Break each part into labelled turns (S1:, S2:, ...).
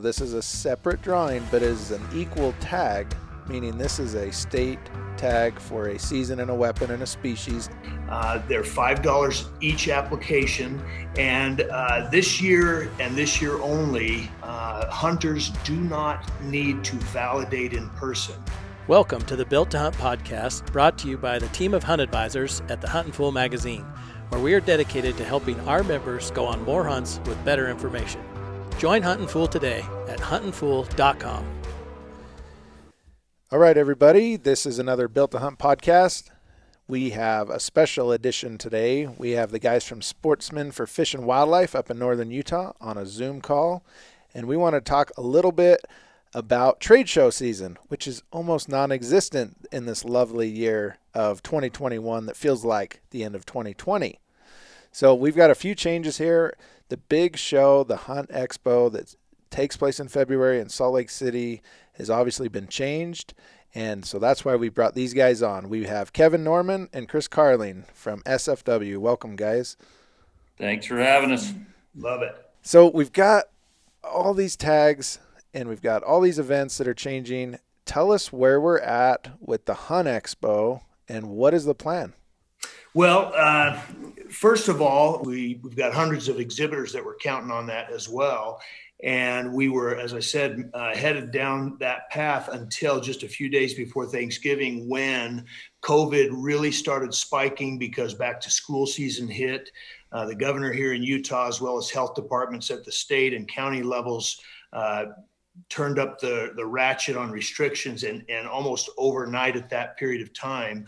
S1: This is a separate drawing, but is an equal tag, meaning this is a state tag for a season and a weapon and a species.
S2: They're $5 each application, and this year and this year only, hunters do not need to validate in person.
S3: Welcome to the Built to Hunt podcast, brought to you by the team of hunt advisors at the Huntin Fool magazine, where we are dedicated to helping our members go on more hunts with better information. Join Huntin Fool today at huntinfool.com.
S1: All right, everybody, this is another Built to Hunt podcast. We have a special edition today. We have the guys from Sportsmen for Fish and Wildlife up in northern Utah on a Zoom call, and we want to talk a little bit about trade show season, which is almost non-existent in this lovely year of 2021 that feels like the end of 2020. So we've got a few changes here. The big show, the Hunt Expo that takes place in February in Salt Lake City, has obviously been changed, and so that's why we brought these guys on. We have Kevin Norman and Chris Carling from SFW. Welcome, guys.
S4: Thanks for having us.
S2: Love it.
S1: So we've got all these tags, and we've got all these events that are changing. Tell us where we're at with the Hunt Expo, and what is the plan?
S2: Well, first of all, we've got hundreds of exhibitors that we're counting on that as well. And we were, as I said, headed down that path until just a few days before Thanksgiving, when COVID really started spiking because back to school season hit. The governor here in Utah, as well as health departments at the state and county levels, turned up the ratchet on restrictions, and almost overnight at that period of time,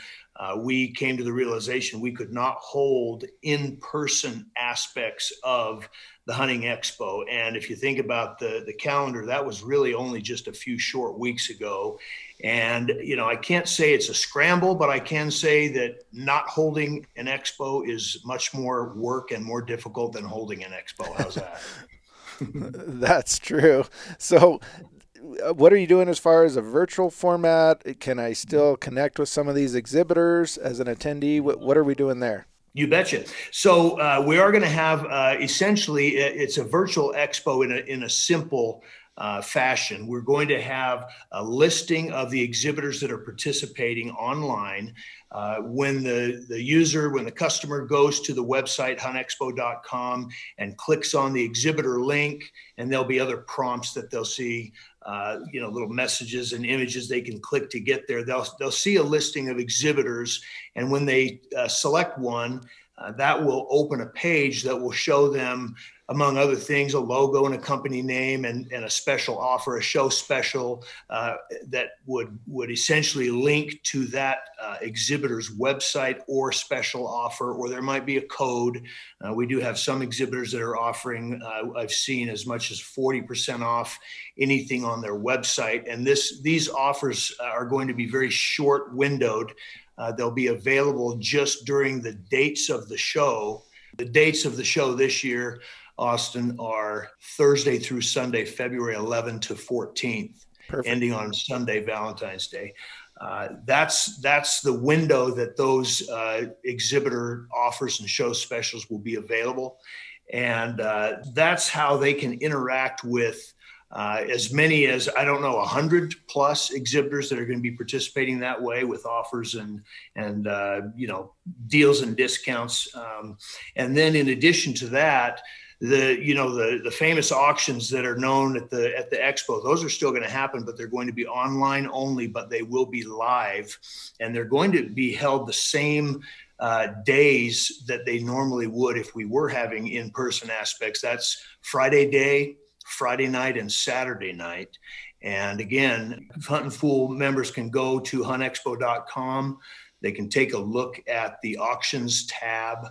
S2: we came to the realization we could not hold in-person aspects of the Hunting Expo. And if you think about the calendar, that was really only just a few short weeks ago. And, you know, I can't say it's a scramble, but I can say that not holding an expo is much more work and more difficult than holding an expo. How's that?
S1: That's true. So what are you doing as far as a virtual format? Can I still connect with some of these exhibitors as an attendee? What are we doing there?
S2: You betcha. So we are going to have essentially it's a virtual expo in a simple fashion. We're going to have a listing of the exhibitors that are participating online. When the customer goes to the website huntexpo.com and clicks on the exhibitor link, and there'll be other prompts that they'll see, little messages and images they can click to get there. They'll see a listing of exhibitors, and when they select one, that will open a page that will show them, among other things, a logo and a company name and a special offer, a show special that would essentially link to that exhibitor's website or special offer, or there might be a code. We do have some exhibitors that are offering, I've seen as much as 40% off anything on their website. And these offers are going to be very short windowed. They'll be available just during the dates of the show. The dates of the show this year, Austin, are Thursday through Sunday, February 11th to 14th, Perfect. Ending on Sunday, Valentine's Day. That's the window that those exhibitor offers and show specials will be available. And that's how they can interact with as many as, 100 plus exhibitors that are going to be participating that way with offers and deals and discounts. And then in addition to that, the famous auctions that are known at the expo, those are still going to happen, but they're going to be online only, but they will be live, and they're going to be held the same days that they normally would if we were having in-person aspects. That's Friday day, Friday night, and Saturday night. And again, Huntin' Fool members can go to huntexpo.com. They can take a look at the auctions tab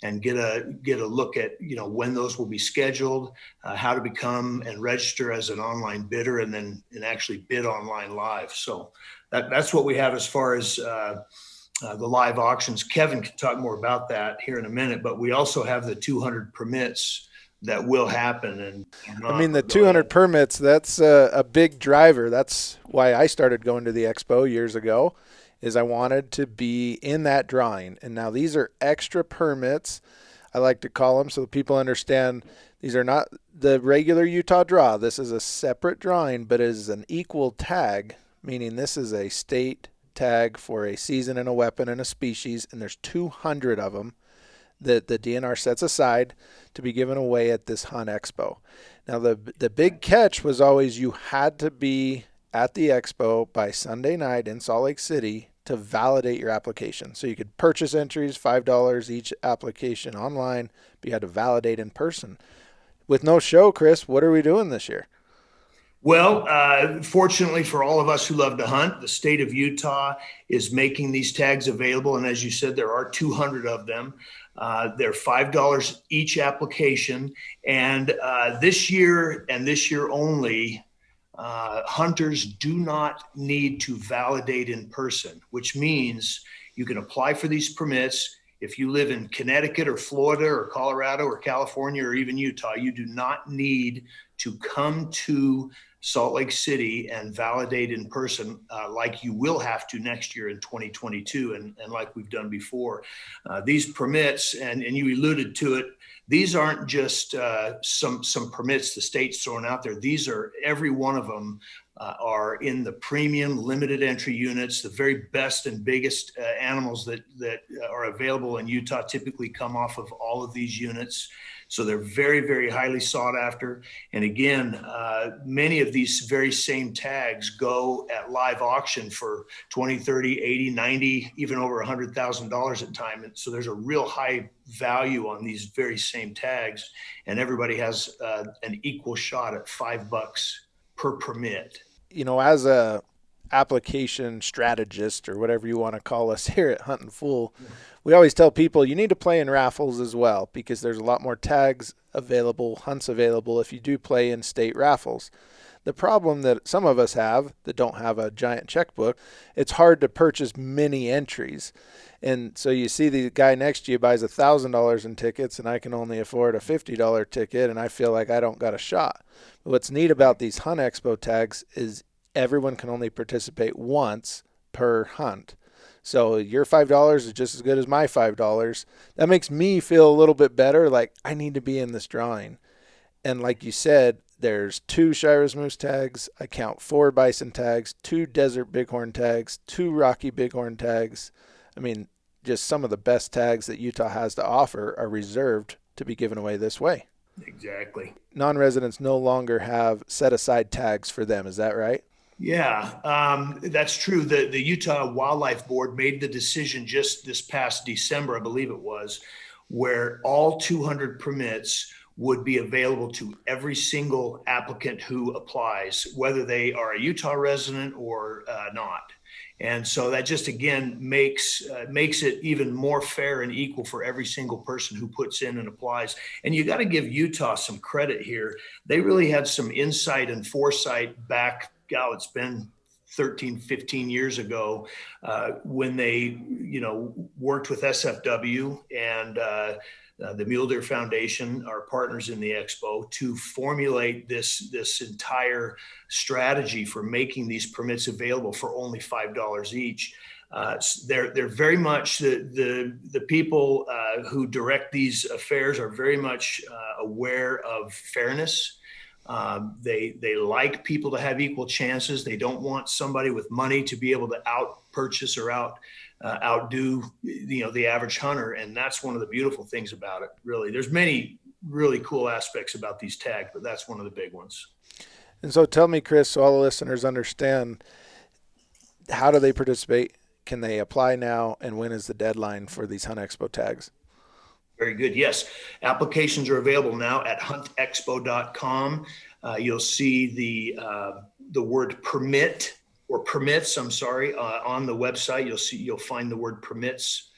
S2: and get a look at, when those will be scheduled, how to become and register as an online bidder, and actually bid online live. So that's what we have as far as the live auctions. Kevin can talk more about that here in a minute, but we also have the 200 permits that will happen. And
S1: the 200 permits, that's a big driver. That's why I started going to the expo years ago, is I wanted to be in that drawing. And now these are extra permits, I like to call them, so people understand these are not the regular Utah draw. This is a separate drawing, but it is an equal tag, meaning this is a state tag for a season and a weapon and a species, and there's 200 of them that the DNR sets aside to be given away at this Hunt Expo. Now, the big catch was always you had to be at the Expo by Sunday night in Salt Lake City to validate your application. So you could purchase entries, $5 each application online, but you had to validate in person. With no show, Chris, what are we doing this year?
S2: Well, fortunately for all of us who love to hunt, the state of Utah is making these tags available. And as you said, there are 200 of them. They're $5 each application. And this year and this year only, hunters do not need to validate in person, which means you can apply for these permits. If you live in Connecticut or Florida or Colorado or California or even Utah, you do not need to come to Salt Lake City and validate in person like you will have to next year in 2022 and like we've done before. These permits, and you alluded to it, these aren't just some permits the state's throwing out there. These are, every one of them are in the premium limited entry units. The very best and biggest animals that are available in Utah typically come off of all of these units. So they're very, very highly sought after. And again, many of these very same tags go at live auction for 20, 30, 80, 90, even over $100,000 at time. And so there's a real high value on these very same tags, and everybody has an equal shot at $5 per permit.
S1: You know, as a application strategist or whatever you want to call us here at Huntin' Fool, we always tell people you need to play in raffles as well, because there's a lot more tags available, hunts available if you do play in state raffles. The problem that some of us have that don't have a giant checkbook, it's hard to purchase many entries. And so you see the guy next to you buys $1,000 in tickets, and I can only afford a $50 ticket, and I feel like I don't got a shot. But what's neat about these Hunt Expo tags is everyone can only participate once per hunt. So your $5 is just as good as my $5. That makes me feel a little bit better, like I need to be in this drawing. And like you said, there's 2 Shiras moose tags. I count 4 bison tags, 2 desert bighorn tags, 2 rocky bighorn tags. I mean, just some of the best tags that Utah has to offer are reserved to be given away this way.
S2: Exactly.
S1: Non-residents no longer have set aside tags for them. Is that right?
S2: Yeah, that's true. The Utah Wildlife Board made the decision just this past December, I believe it was, where all 200 permits would be available to every single applicant who applies, whether they are a Utah resident or not. And so that just, again, makes it even more fair and equal for every single person who puts in and applies. And you got to give Utah some credit here. They really had some insight and foresight back, it's been 13, 15 years ago, when they, worked with SFW and the Mule Deer Foundation, our partners in the Expo, to formulate this entire strategy for making these permits available for only $5 each. They're very much the people who direct these affairs are very much aware of fairness. They like people to have equal chances. They don't want somebody with money to be able to out-purchase or outdo the average hunter. And that's one of the beautiful things about it, really. There's many really cool aspects about these tags, but that's one of the big ones.
S1: And so tell me, Chris, so all the listeners understand, how do they participate? Can they apply now? And when is the deadline for these Hunt Expo tags?
S2: Very good. Yes. Applications are available now at huntexpo.com. You'll see the word permit or permits, on the website. You'll find the word permits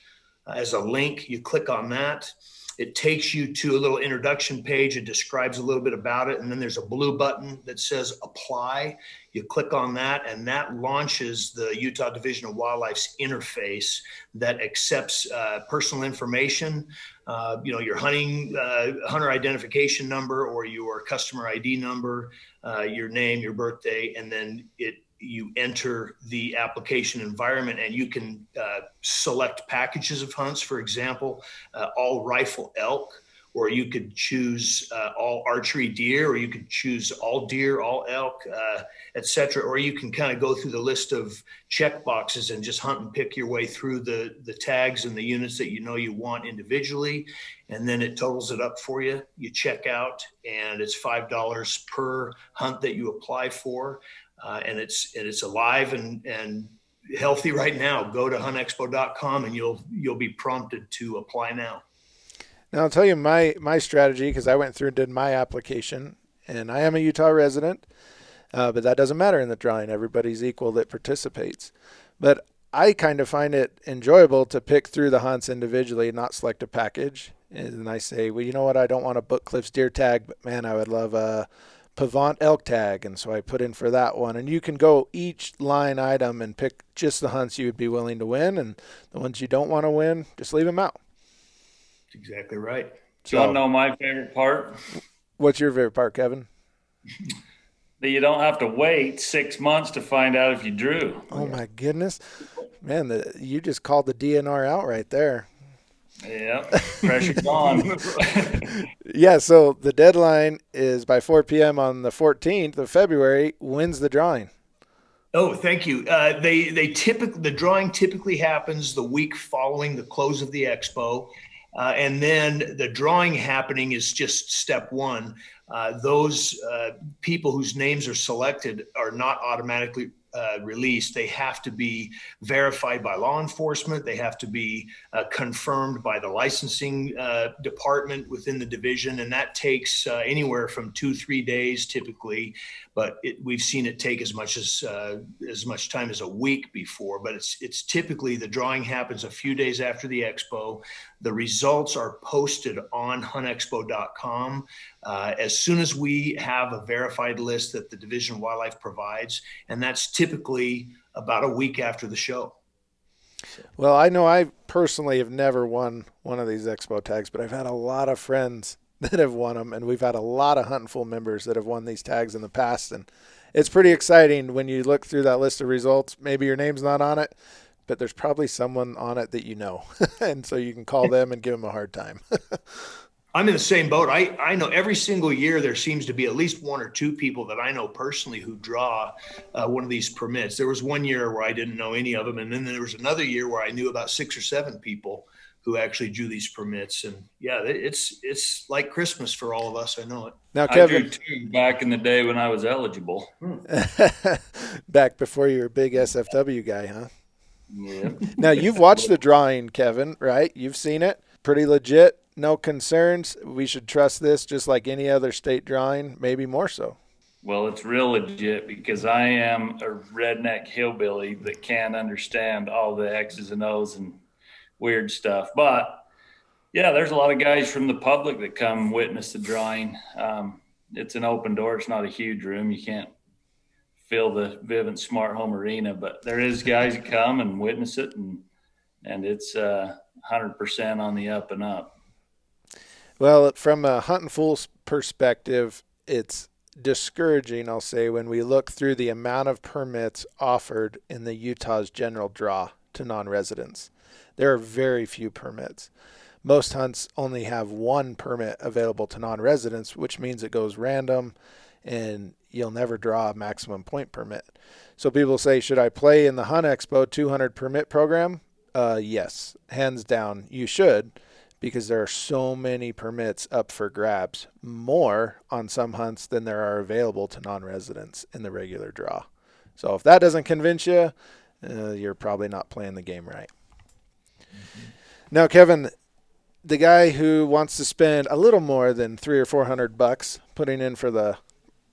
S2: as a link. You click on that. It takes you to a little introduction page. It describes a little bit about it. And then there's a blue button that says apply. You click on that, and that launches the Utah Division of Wildlife's interface that accepts personal information, your hunter identification number or your customer ID number, your name, your birthday, and then you enter the application environment, and you can select packages of hunts. For example, all rifle elk or you could choose all archery deer, or you could choose all deer, all elk, etc. Or you can kind of go through the list of check boxes and just hunt and pick your way through the tags and the units that you know you want individually. And then it totals it up for you. You check out, and it's $5 per hunt that you apply for. And it's alive and healthy right now. Go to huntexpo.com and you'll be prompted to apply now.
S1: Now I'll tell you my strategy, because I went through and did my application, and I am a Utah resident, but that doesn't matter in the drawing. Everybody's equal that participates. But I kind of find it enjoyable to pick through the hunts individually, not select a package. And I say, well, you know what? I don't want a Book Cliffs deer tag, but man, I would love a 𝗵𝗵 elk tag. And so I put in for that one. And you can go each line item and pick just the hunts you would be willing to win. And the ones you don't want to win, just leave them out.
S2: That's exactly right.
S4: So, you want to know my favorite part?
S1: What's your favorite part, Kevin?
S4: That you don't have to wait 6 months to find out if you drew.
S1: Oh, my goodness. Man, you just called the DNR out right there.
S4: Yeah, pressure gone.
S1: Yeah, so the deadline is by 4 p.m. on the 14th of February. When's the drawing?
S2: Oh, thank you. The drawing typically happens the week following the close of the expo. And then the drawing happening is just step one. Those people whose names are selected are not automatically released. They have to be verified by law enforcement. They have to be confirmed by the licensing department within the division. And that takes anywhere from 2-3 days typically, but we've seen it take as much time as a week before. But it's typically, the drawing happens a few days after the expo. The results are posted on huntexpo.com as soon as we have a verified list that the Division of Wildlife provides, and that's typically about a week after the show.
S1: Well, I know I personally have never won one of these expo tags, but I've had a lot of friends that have won them, and we've had a lot of Huntin' Fool members that have won these tags in the past, and it's pretty exciting when you look through that list of results. Maybe your name's not on it, but there's probably someone on it that you know, and so you can call them and give them a hard time.
S2: I'm in the same boat. I know every single year there seems to be at least one or two people that I know personally who draw one of these permits. There was one year where I didn't know any of them, and then there was another year where I knew about 6 or 7 people who actually drew these permits. And yeah, it's like Christmas for all of us. I know it.
S1: Now, Kevin,
S4: I drew 2 back in the day when I was eligible.
S1: Back before you were a big SFW guy, huh?
S4: Yeah.
S1: Now, you've watched the drawing, Kevin, right? You've seen it. Pretty legit. No concerns. We should trust this just like any other state drawing, maybe more so.
S4: Well, it's real legit because I am a redneck hillbilly that can't understand all the X's and O's and weird stuff. But yeah, there's a lot of guys from the public that come witness the drawing. It's an open door. It's not a huge room. You can't fill the Vivint Smart Home Arena, but there is guys that come and witness it, and it's 100% on the up and up.
S1: Well, from a Huntin' Fool's perspective, it's discouraging, I'll say, when we look through the amount of permits offered in the Utah's general draw to non-residents. There are very few permits. Most hunts only have 1 permit available to non-residents, which means it goes random and you'll never draw a maximum point permit. So people say, should I play in the Hunt Expo 200 permit program? Yes, hands down, you should, because there are so many permits up for grabs, more on some hunts than there are available to non-residents in the regular draw. So if that doesn't convince you, you're probably not playing the game right. Mm-hmm. Now, Kevin, the guy who wants to spend a little more than $300 or $400 putting in for the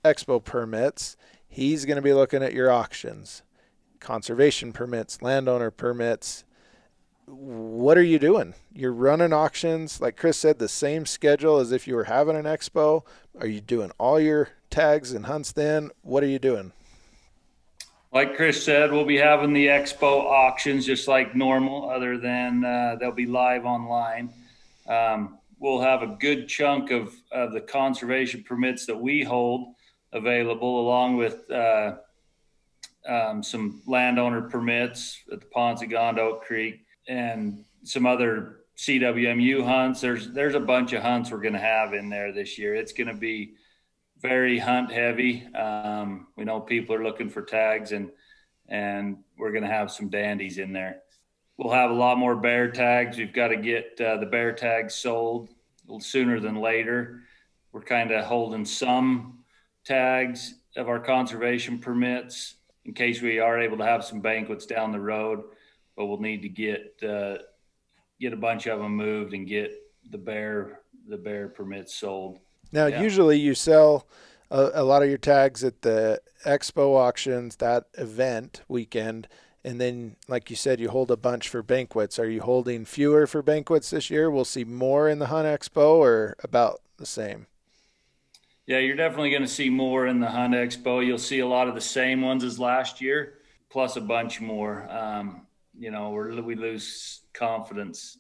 S1: expo permits, he's going to be looking at your auctions, conservation permits, landowner permits. What are you doing? You're running auctions, like Chris said, the same schedule as if you were having an expo. Are you doing all your tags and hunts then? What are you doing?
S4: Like Chris said, we'll be having the expo auctions just like normal, other than they'll be live online. We'll have a good chunk of the conservation permits that we hold available, along with some landowner permits at the ponds of Gond Oak Creek and some other CWMU hunts. There's a bunch of hunts we're going to have in there this year. It's going to be very hunt heavy. We know people are looking for tags, and we're going to have some dandies in there. We'll have a lot more bear tags. We've got to get the bear tags sold a little sooner than later. We're kind of holding some tags of our conservation permits in case we are able to have some banquets down the road, but we'll need to get a bunch of them moved and get the bear permits sold.
S1: Now, usually you sell a lot of your tags at the Expo auctions, that event weekend, and then, like you said, you hold a bunch for banquets. Are you holding fewer for banquets this year? We'll see more in the Hunt Expo, or about the same?
S4: Yeah, you're definitely going to see more in the Hunt Expo. You'll see a lot of the same ones as last year, plus a bunch more. We lose confidence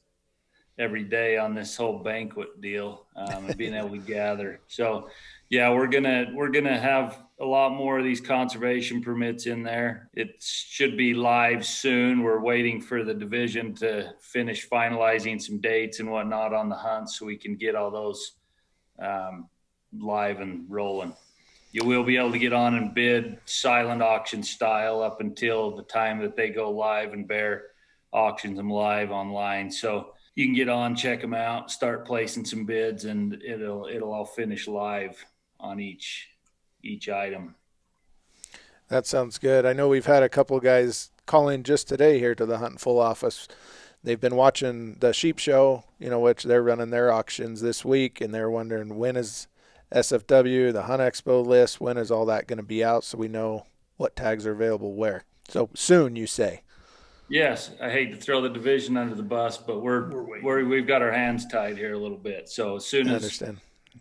S4: every day on this whole banquet deal, and being able to gather. So yeah, we're gonna have a lot more of these conservation permits in there. It should be live soon. We're waiting for the division to finish finalizing some dates and whatnot on the hunt so we can get all those live and rolling. You will be able to get on and bid silent auction style up until the time that they go live, and Bear auctions them live online. So you can get on, check them out, start placing some bids, and it'll all finish live on each item.
S1: That sounds good. I know we've had a couple of guys calling just today here to the Huntin Full office. They've been watching the sheep show, which they're running their auctions this week, and they're wondering, when is SFW, the Hunt Expo list, when is all that going to be out so we know what tags are available where? So soon, you say?
S4: Yes, I hate to throw the division under the bus, but we've got our hands tied here a little bit. So as soon as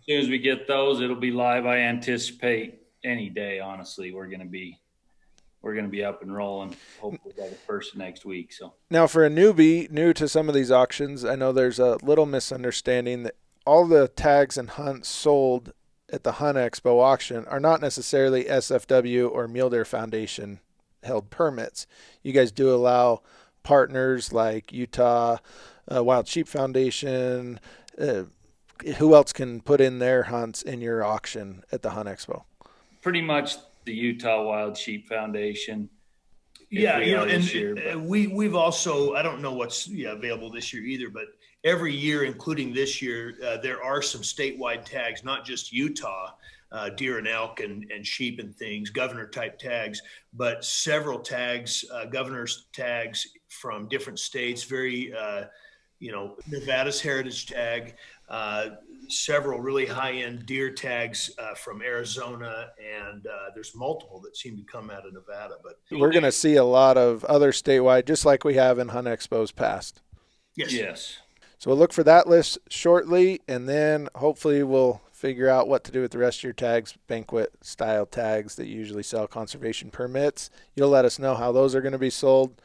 S4: we get those, it'll be live. I anticipate any day, honestly, we're going to be up and rolling, hopefully by the first of next week. So
S1: now, for a newbie, new to some of these auctions, I know there's a little misunderstanding that all the tags and hunts sold at the Hunt Expo auction are not necessarily SFW or Mule Deer Foundation held permits. You guys do allow partners like Utah Wild Sheep Foundation. Who else can put in their hunts in your auction at the Hunt Expo?
S4: Pretty much the Utah Wild Sheep Foundation.
S2: Yeah, we've also, I don't know what's available this year either, but every year, including this year, there are some statewide tags, not just Utah, deer and elk and sheep and things, governor type tags, but several tags, governor's tags from different states, very, Nevada's heritage tag, several really high-end deer tags from Arizona, and there's multiple that seem to come out of Nevada. But
S1: we're going to see a lot of other statewide, just like we have in Hunt Expos past.
S4: Yes.
S1: So we'll look for that list shortly, and then hopefully we'll figure out what to do with the rest of your tags, banquet style tags that usually sell conservation permits. You'll let us know how those are going to be sold.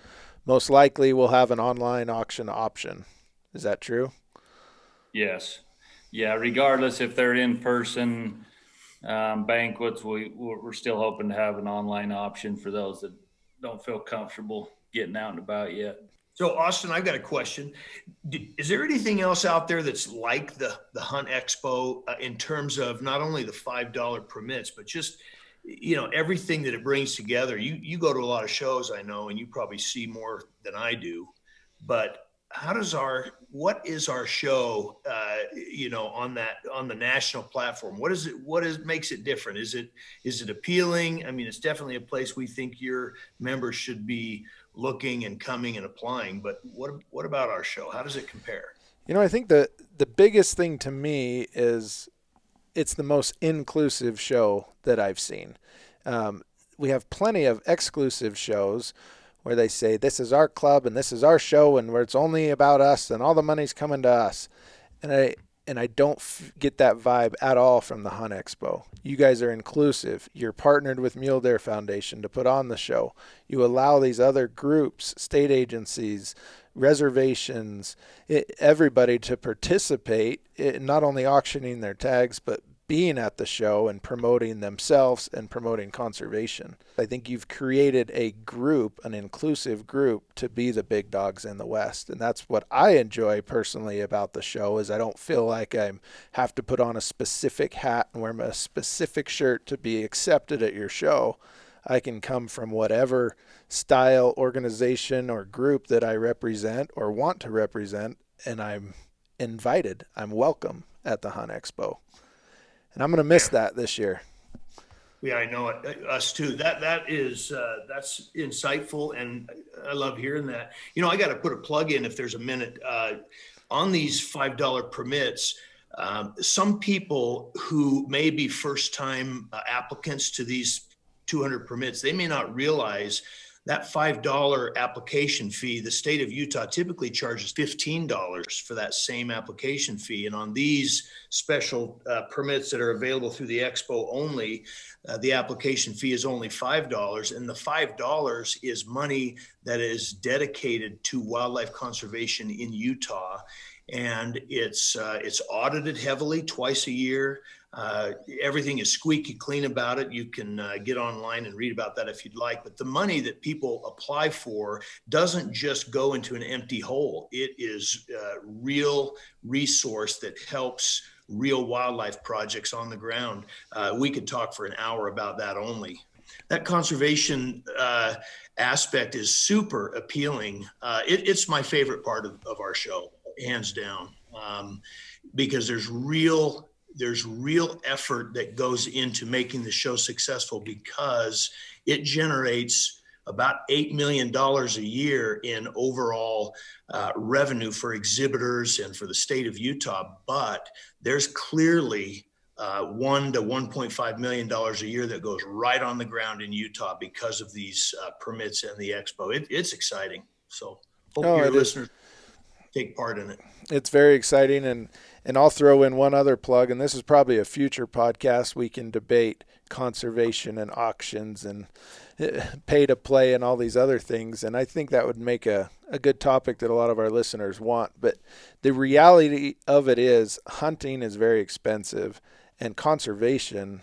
S1: Most likely we'll have an online auction option. Is that true?
S4: Yes. Yeah, regardless if they're in-person banquets, we're still hoping to have an online option for those that don't feel comfortable getting out and about yet.
S2: So, Austin, I've got a question. Is there anything else out there that's like the Hunt Expo in terms of not only the $5 permits, but just, everything that it brings together? You go to a lot of shows, I know, and you probably see more than I do, but what is our show, on the national platform? What makes it different? Is it appealing? I mean, it's definitely a place we think your members should be looking and coming and applying, but what about our show? How does it compare?
S1: I think the biggest thing to me is it's the most inclusive show that I've seen. We have plenty of exclusive shows where they say, this is our club and this is our show, and where it's only about us and all the money's coming to us. And I don't get that vibe at all from the Hunt Expo. You guys are inclusive. You're partnered with Mule Deer Foundation to put on the show. You allow these other groups, state agencies, reservations, everybody to participate, not only auctioning their tags, but being at the show and promoting themselves and promoting conservation. I think you've created a group, an inclusive group, to be the big dogs in the West. And that's what I enjoy personally about the show, is I don't feel like I have to put on a specific hat and wear a specific shirt to be accepted at your show. I can come from whatever style, organization, or group that I represent or want to represent, and I'm invited. I'm welcome at the Hunt Expo. And I'm going to miss that this year.
S2: Yeah, I know it. Us too. That's insightful, and I love hearing that. I got to put a plug in if there's a minute on these $5 permits. Some people who may be first-time applicants to these 200 permits, they may not realize that $5 application fee. The state of Utah typically charges $15 for that same application fee. And on these special permits that are available through the Expo only, the application fee is only $5. And the $5 is money that is dedicated to wildlife conservation in Utah. And it's audited heavily twice a year. Everything is squeaky clean about it. You can get online and read about that if you'd like. But the money that people apply for doesn't just go into an empty hole. It is a real resource that helps real wildlife projects on the ground. We could talk for an hour about that only. That conservation aspect is super appealing. It's my favorite part of our show, hands down, because there's real effort that goes into making the show successful, because it generates about $8 million a year in overall revenue for exhibitors and for the state of Utah. But there's clearly $1 to $1.5 million a year that goes right on the ground in Utah because of these permits and the Expo. It's exciting. So hope your listeners take part in it.
S1: It's very exciting. And I'll throw in one other plug, and this is probably a future podcast. We can debate conservation and auctions and pay to play and all these other things. And I think that would make a good topic that a lot of our listeners want. But the reality of it is hunting is very expensive, and conservation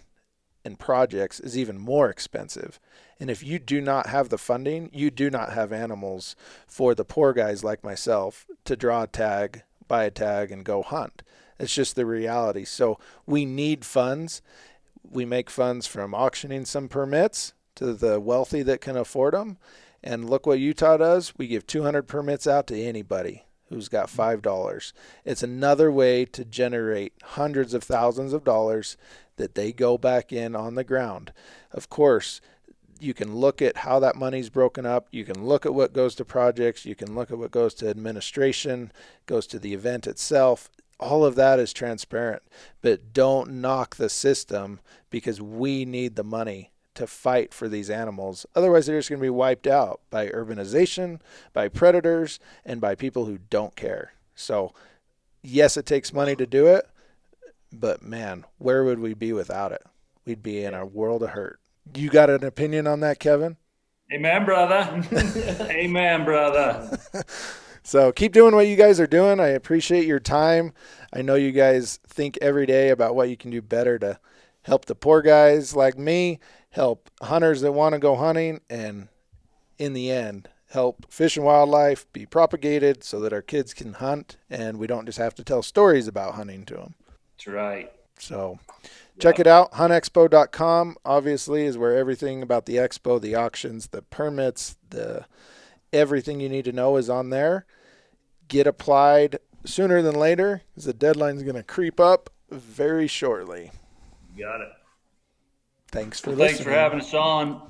S1: and projects is even more expensive. And if you do not have the funding, you do not have animals for the poor guys like myself to draw a tag, buy a tag, and go hunt. It's just the reality. So we need funds. We make funds from auctioning some permits to the wealthy that can afford them. And look what Utah does. We give 200 permits out to anybody who's got $5. It's another way to generate hundreds of thousands of dollars that they go back in on the ground. Of course, you can look at how that money's broken up. You can look at what goes to projects. You can look at what goes to administration, goes to the event itself. All of that is transparent. But don't knock the system, because we need the money to fight for these animals. Otherwise, they're just going to be wiped out by urbanization, by predators, and by people who don't care. So, yes, it takes money to do it, but man, where would we be without it? We'd be in a world of hurt. You got an opinion on that, Kevin?
S4: Amen, brother. Amen, brother.
S1: So keep doing what you guys are doing. I appreciate your time. I know you guys think every day about what you can do better to help the poor guys like me, help hunters that want to go hunting, and in the end, help fish and wildlife be propagated so that our kids can hunt and we don't just have to tell stories about hunting to them.
S4: That's right.
S1: So check it out. HuntExpo.com obviously is where everything about the expo, the auctions, the permits, everything you need to know is on there. Get applied sooner than later, because the deadline's going to creep up very shortly.
S2: Got it.
S1: Thanks for listening.
S4: Thanks for having us on.